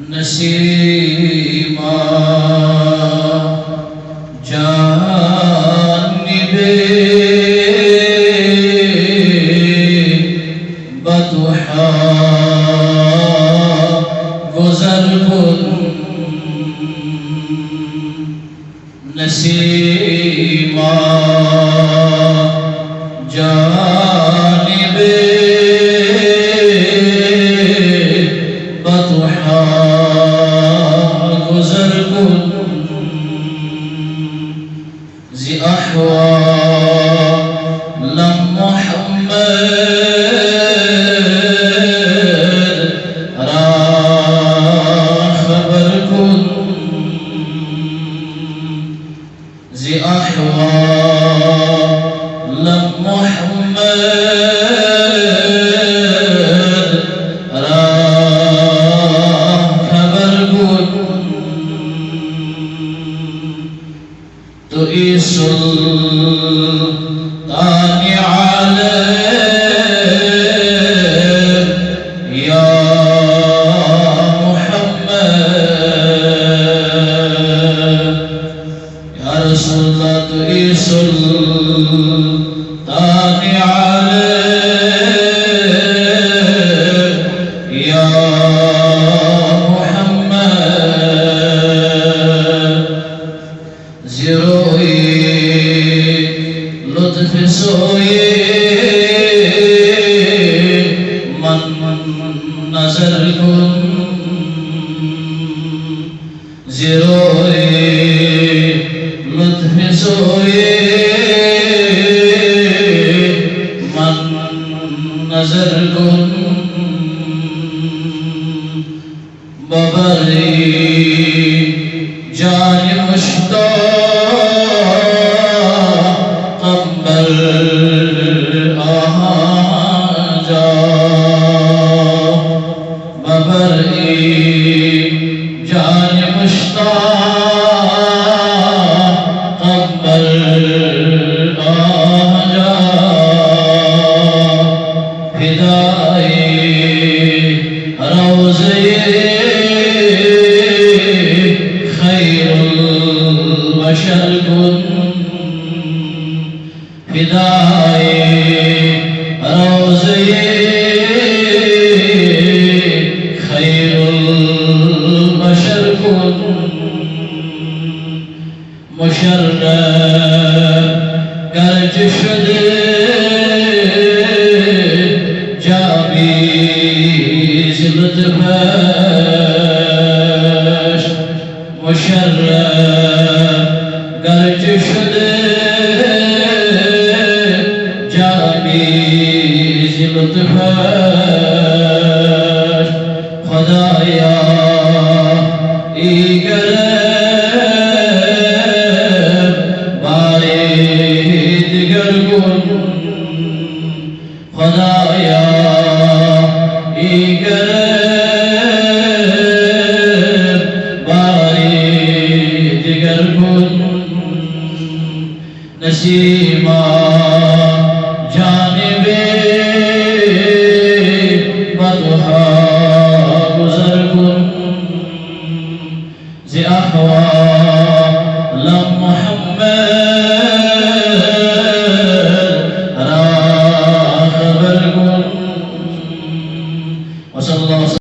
नसीमा जानिबे बदुहा गुज़र कुन नसीमा जानिबे बदुहा गुज़र कुन ज़ी अहवाल मोहम्मद रा खबर कुन ज़ी अहवाल मोहम्मद रा खबर कुन तो सुल्तान आलम या मुहम्मद या रसूलल्लाह तो सुल्तान आलम या मुहम्मद ज़िरोए लुत्फ़ सोए मन नज़र कुन ज़िरोए लुत्फ़ सोए मन नज़र कुन बबरी जान मुश्ताक़ कंबल आजा बबरी जान मुश्ताक़ कंबल आजा फिदाए रोज़े बशर कुन फिदाए रोज़े खैरुल बशर कुन मुशर्रफ गर्ज शुदे जाबीज़ लुत्फ़श मुशर्रफ गर्ज शुदे जाबीज़ लुत्फ़श खुदाया ईगर बारे दिगर कुन खुदाया ईगर बारे दिगर कुन नसीमा जानिबे बदुहा गुज़र कुन ज़ी अहवाल मोहम्मद रा खबर कुन।